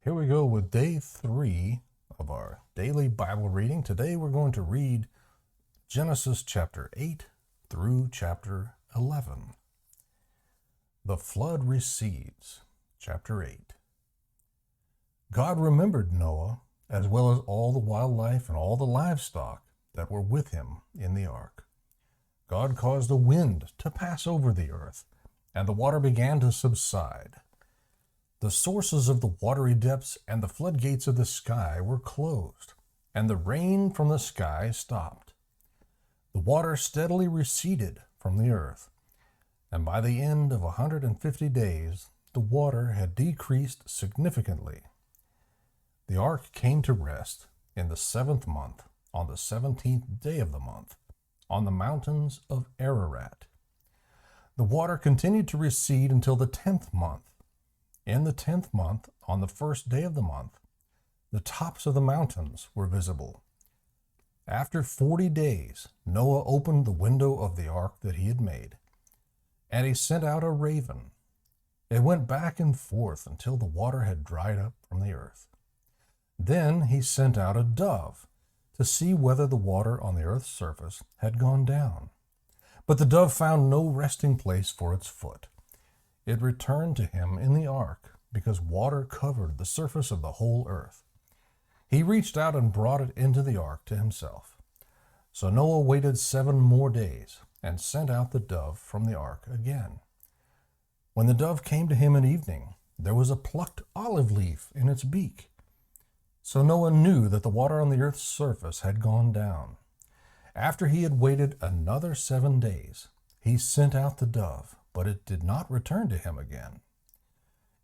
Here we go with day 3 of our daily Bible reading. Today we're going to read Genesis chapter 8 through chapter 11. The flood recedes, chapter 8. God remembered Noah, as well as all the wildlife and all the livestock that were with him in the ark. God caused a wind to pass over the earth, and the water began to subside. The sources of the watery depths and the floodgates of the sky were closed, and the rain from the sky stopped. The water steadily receded from the earth, and by the end of 150 days, the water had decreased significantly. The ark came to rest in the 7th month, on the 17th day of the month, on the mountains of Ararat. The water continued to recede until the 10th month. In the 10th month, on the 1st day of the month, the tops of the mountains were visible. After 40 days, Noah opened the window of the ark that he had made, and he sent out a raven. It went back and forth until the water had dried up from the earth. Then he sent out a dove to see whether the water on the earth's surface had gone down. But the dove found no resting place for its foot. It returned to him in the ark because water covered the surface of the whole earth. He reached out and brought it into the ark to himself. So Noah waited 7 more days and sent out the dove from the ark again. When the dove came to him at evening, there was a plucked olive leaf in its beak. So Noah knew that the water on the earth's surface had gone down. After he had waited another 7 days, he sent out the dove, but it did not return to him again.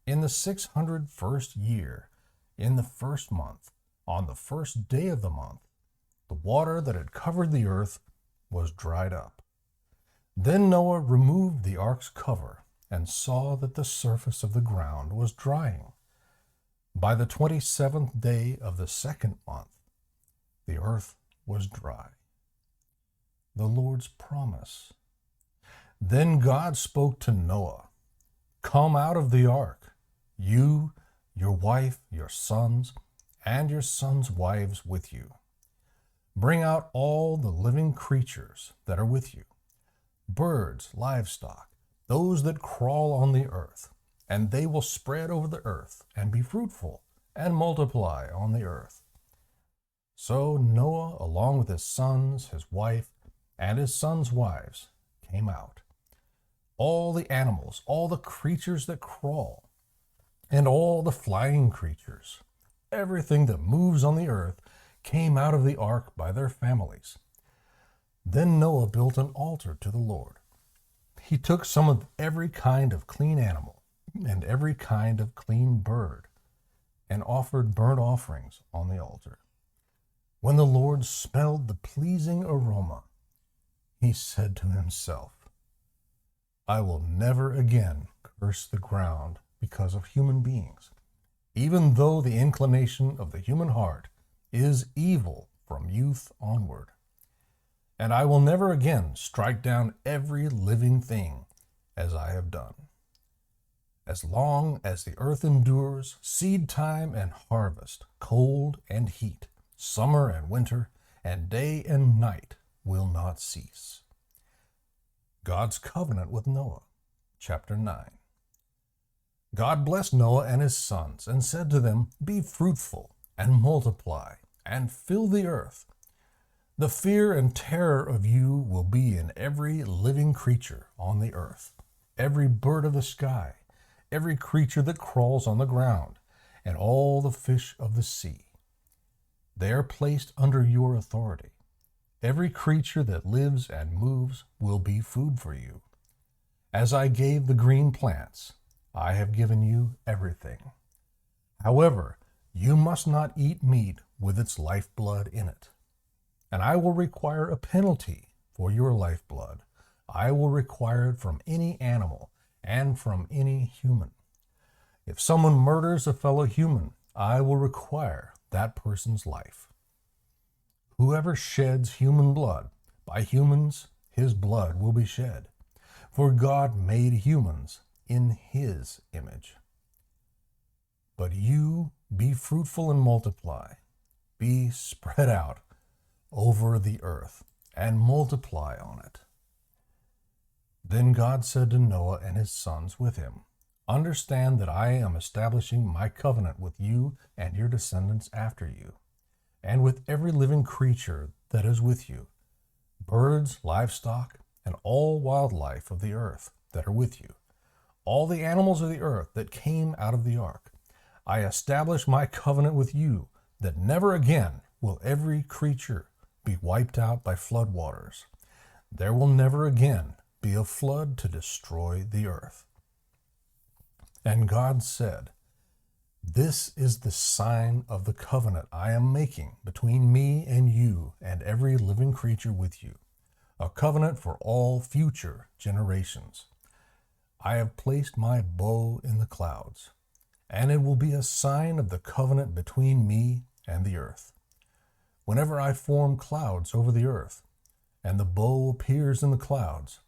In the 601st year, in the 1st month, on the 1st day of the month, the water that had covered the earth was dried up. Then Noah removed the ark's cover and saw that the surface of the ground was drying. By the 27th day of the 2nd month, the earth was dry. The Lord's promise. Then God spoke to Noah, "Come out of the ark, you, your wife, your sons, and your sons' wives with you. Bring out all the living creatures that are with you, birds, livestock, those that crawl on the earth, and they will spread over the earth and be fruitful and multiply on the earth." So Noah, along with his sons, his wife, and his sons' wives, came out. All the animals, all the creatures that crawl, and all the flying creatures, everything that moves on the earth, came out of the ark by their families. Then Noah built an altar to the Lord. He took some of every kind of clean animal and every kind of clean bird and offered burnt offerings on the altar. When the Lord smelled the pleasing aroma, he said to himself, "I will never again curse the ground because of human beings, even though the inclination of the human heart is evil from youth onward. And I will never again strike down every living thing as I have done. As long as the earth endures, seed time and harvest, cold and heat, summer and winter, and day and night will not cease." God's covenant with Noah, chapter 9. God blessed Noah and his sons and said to them, "Be fruitful and multiply and fill the earth. The fear and terror of you will be in every living creature on the earth, every bird of the sky, every creature that crawls on the ground, and all the fish of the sea. They are placed under your authority. Every creature that lives and moves will be food for you. As I gave the green plants, I have given you everything. However, you must not eat meat with its lifeblood in it. And I will require a penalty for your lifeblood. I will require it from any animal and from any human. If someone murders a fellow human, I will require that person's life. Whoever sheds human blood, by humans his blood will be shed. For God made humans in his image. But you Be fruitful and multiply. Be spread out over the earth and multiply on it. Then God said to Noah and his sons with him, understand that I am establishing my covenant with you and your descendants after you, and with every living creature that is with you, birds, livestock, and all wildlife of the earth that are with you, all the animals of the earth that came out of the ark. I establish my covenant with you that never again will every creature be wiped out by flood waters. There will never again be a flood to destroy the earth. And God said, this is the sign of the covenant I am making between me and you and every living creature with you, a covenant for all future generations. I have placed my bow in the clouds, and it will be a sign of the covenant between me and the earth. Whenever I form clouds over the earth, and the bow appears in the clouds,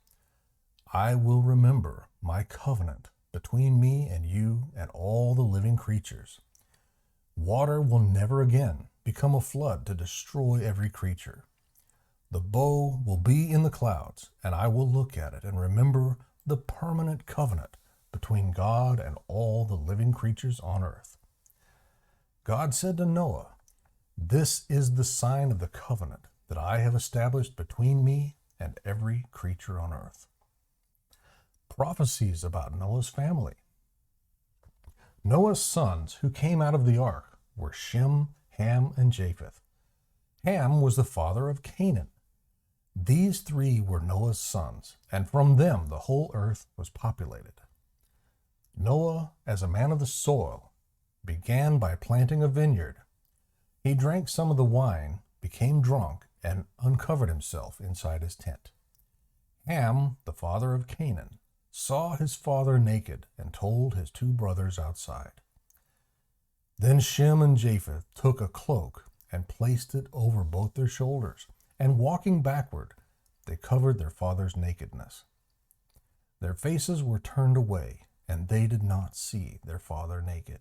I will remember my covenant between me and you and all the living creatures. Water will never again become a flood to destroy every creature. The bow will be in the clouds, and I will look at it and remember the permanent covenant between God and all the living creatures on earth. God said to Noah, this is the sign of the covenant that I have established between me and every creature on earth. Prophecies about Noah's family. Noah's sons who came out of the ark were Shem, Ham, and Japheth. Ham was the father of Canaan. These three were Noah's sons, and from them the whole earth was populated. Noah, as a man of the soil, began by planting a vineyard. He drank some of the wine, became drunk, and uncovered himself inside his tent. Ham, the father of Canaan, saw his father naked and told his two brothers outside. Then Shem and Japheth took a cloak and placed it over both their shoulders, and walking backward, they covered their father's nakedness. Their faces were turned away, and they did not see their father naked.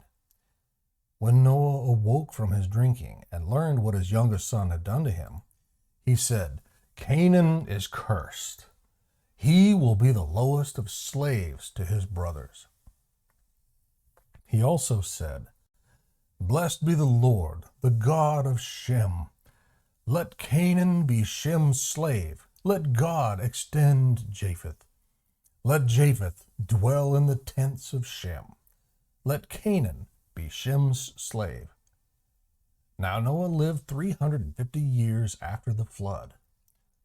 When Noah awoke from his drinking and learned what his youngest son had done to him, he said, Canaan is cursed. He will be the lowest of slaves to his brothers. He also said, Blessed be the Lord, the God of Shem. Let Canaan be Shem's slave. Let God extend Japheth. Let Japheth dwell in the tents of Shem. Let Canaan be Shem's slave. Now Noah lived 350 years after the flood.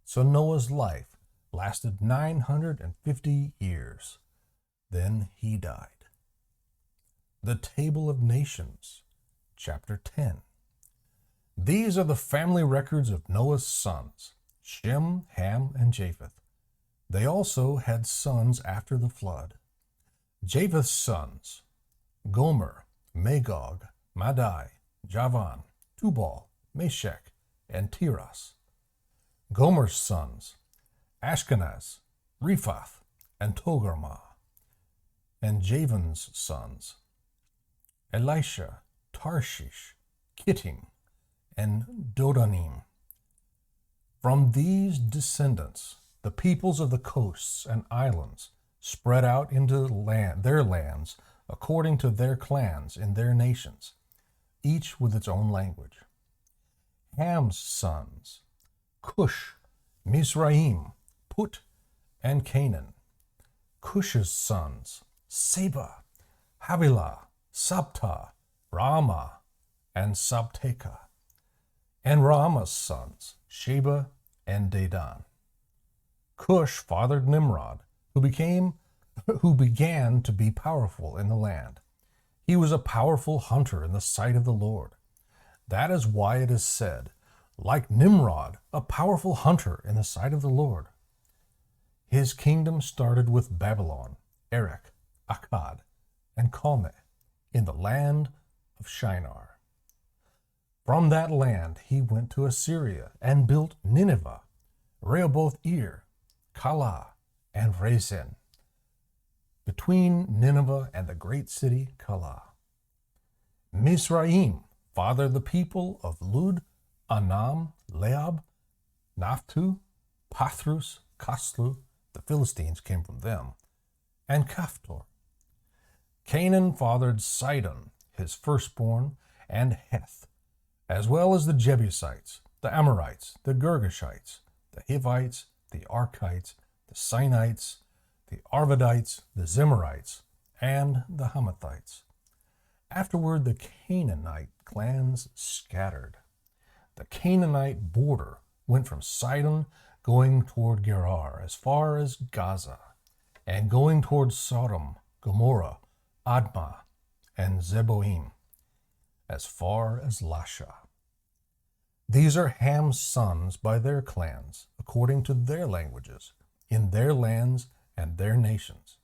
So Noah's life lasted 950 years. Then he died. The Table of Nations, Chapter 10. These are the family records of Noah's sons, Shem, Ham, and Japheth. They also had sons after the flood. Japheth's sons, Gomer, Magog, Madai, Javan, Tubal, Meshech, and Tiras. Gomer's sons, Ashkenaz, Rephath, and Togarmah. And Javan's sons, Elisha, Tarshish, Kittim, and Dodanim. From these descendants, the peoples of the coasts and islands spread out into their lands according to their clans in their nations, each with its own language. Ham's sons, Cush, Mizraim, Put, and Canaan. Cush's sons, Seba, Havilah, Sabta, Raamah, and Sabteka. And Raamah's sons, Sheba and Dedan. Cush fathered Nimrod, who began to be powerful in the land. He was a powerful hunter in the sight of the Lord. That is why it is said, like Nimrod, a powerful hunter in the sight of the Lord. His kingdom started with Babylon, Erech, Akkad, and Calneh in the land of Shinar. From that land he went to Assyria and built Nineveh, Rehoboth-ir, Calah, and Resen, between Nineveh and the great city Calah. Mizraim fathered the people of Lud, Anam, Leab, Naphtu, Pathrus, Kaslu, the Philistines came from them, and Caphtor. Canaan fathered Sidon, his firstborn, and Heth, as well as the Jebusites, the Amorites, the Girgashites, the Hivites, the Archites, the Sinites, the Arvadites, the Zemarites, and the Hamathites. Afterward, the Canaanite clans scattered. The Canaanite border went from Sidon going toward Gerar as far as Gaza, and going toward Sodom, Gomorrah, Admah, and Zeboim, as far as Lasha. These are Ham's sons by their clans, according to their languages, in their lands and their nations.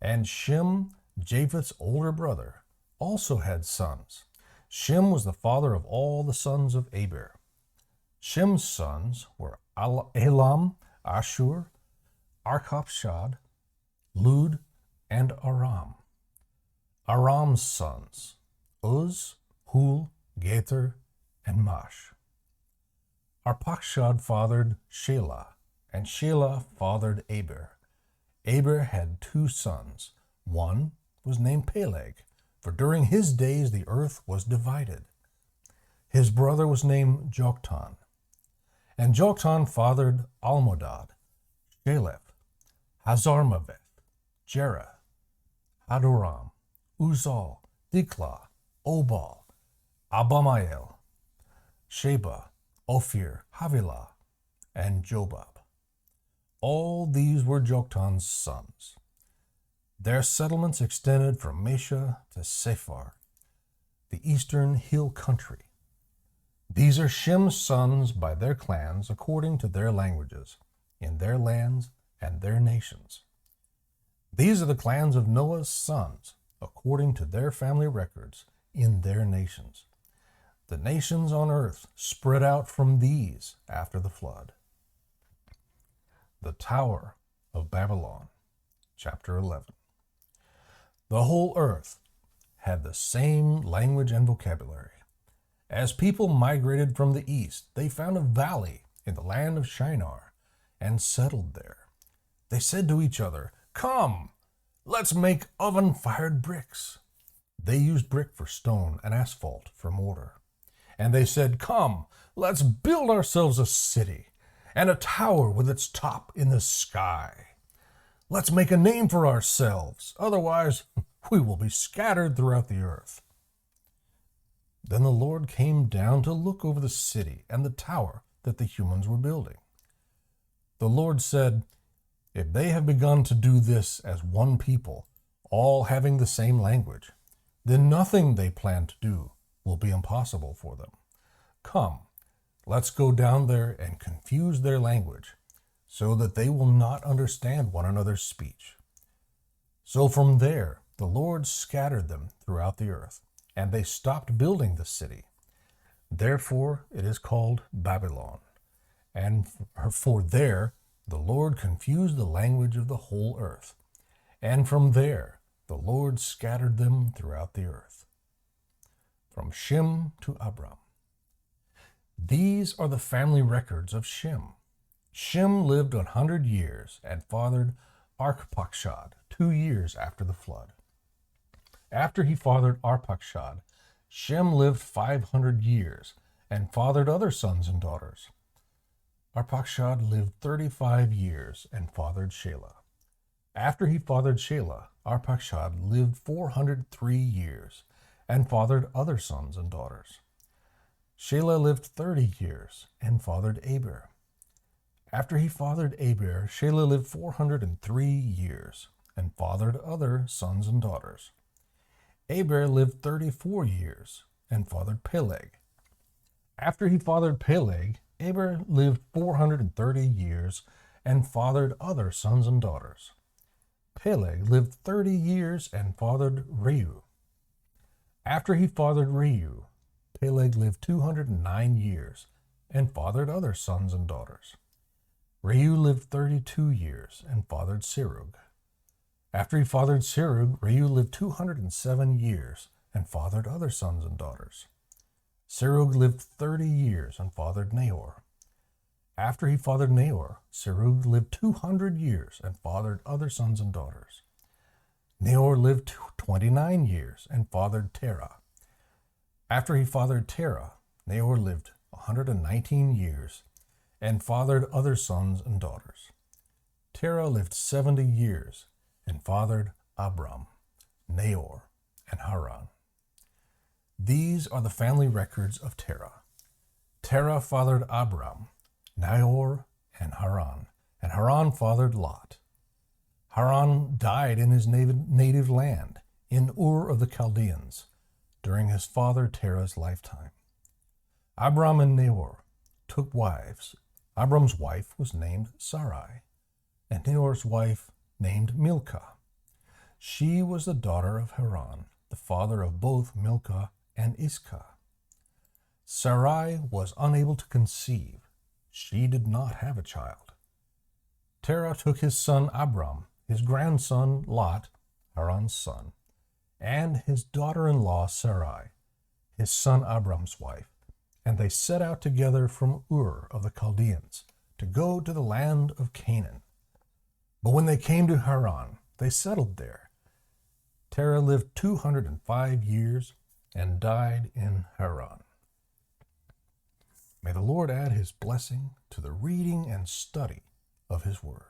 And Shem, Japheth's older brother, also had sons. Shem was the father of all the sons of Eber. Shem's sons were Elam, Ashur, Arpachshad, Lud, and Aram. Aram's sons, Uz, Hul, Gether, and Mash. Arpachshad fathered Shelah, and Shelah fathered Eber. Eber had 2 sons. One was named Peleg, for during his days the earth was divided. His brother was named Joktan. And Joktan fathered Almodad, Shelef, Hazarmaveth, Jerah, Hadoram, Uzal, Diklah, Obal, Abamael, Sheba, Ophir, Havilah, and Jobab. All these were Joktan's sons. Their settlements extended from Mesha to Sephar, the eastern hill country. These are Shem's sons by their clans according to their languages, in their lands and their nations. These are the clans of Noah's sons, according to their family records, in their nations. The nations on earth spread out from these after the flood. The Tower of Babylon, chapter 11. The whole earth had the same language and vocabulary. As people migrated from the east, they found a valley in the land of Shinar and settled there. They said to each other, "Come, let's make oven-fired bricks." They used brick for stone and asphalt for mortar. And they said, "Come, let's build ourselves a city and a tower with its top in the sky. Let's make a name for ourselves, otherwise we will be scattered throughout the earth." Then the Lord came down to look over the city and the tower that the humans were building. The Lord said, "If they have begun to do this as one people, all having the same language, then nothing they plan to do will be impossible for them. Come, let's go down there and confuse their language, so that they will not understand one another's speech." So from there, the Lord scattered them throughout the earth, and they stopped building the city. Therefore it is called Babylon. And for there the Lord confused the language of the whole earth. And from there the Lord scattered them throughout the earth. From Shem to Abram. These are the family records of Shem. Shem lived 100 years and fathered Arpachshad 2 years after the flood. After he fathered Arpachshad, Shem lived 500 years and fathered other sons and daughters. Arpachshad lived 35 years and fathered Shelah. After he fathered Shelah, Arpachshad lived 403 years and fathered other sons and daughters. Shelah lived 30 years and fathered Eber. After he fathered Eber, Shelah lived 403 years and fathered other sons and daughters. Eber lived 34 years and fathered Peleg. After he fathered Peleg, Eber lived 430 years and fathered other sons and daughters. Peleg lived 30 years and fathered Reu. After he fathered Reu, Peleg lived 209 years and fathered other sons and daughters. Reu lived 32 years and fathered Serug. After he fathered Serug, Reu lived 207 years and fathered other sons and daughters. Serug lived 30 years and fathered Nahor. After he fathered Nahor, Serug lived 200 years and fathered other sons and daughters. Nahor lived 29 years and fathered Terah. After he fathered Terah, Nahor lived 119 years and fathered other sons and daughters. Terah lived 70 years and fathered Abram, Nahor, and Haran. These are the family records of Terah. Terah fathered Abram, Nahor, and Haran fathered Lot. Haran died in his native land, in Ur of the Chaldeans, during his father Terah's lifetime. Abram and Nahor took wives. Abram's wife was named Sarai, and Nahor's wife named Milcah. She was the daughter of Haran, the father of both Milcah and Iscah. Sarai was unable to conceive. She did not have a child. Terah took his son Abram, his grandson Lot, Haran's son, and his daughter-in-law Sarai, his son Abram's wife, and they set out together from Ur of the Chaldeans to go to the land of Canaan. But when they came to Haran, they settled there. Terah lived 205 years and died in Haran. May the Lord add his blessing to the reading and study of his word.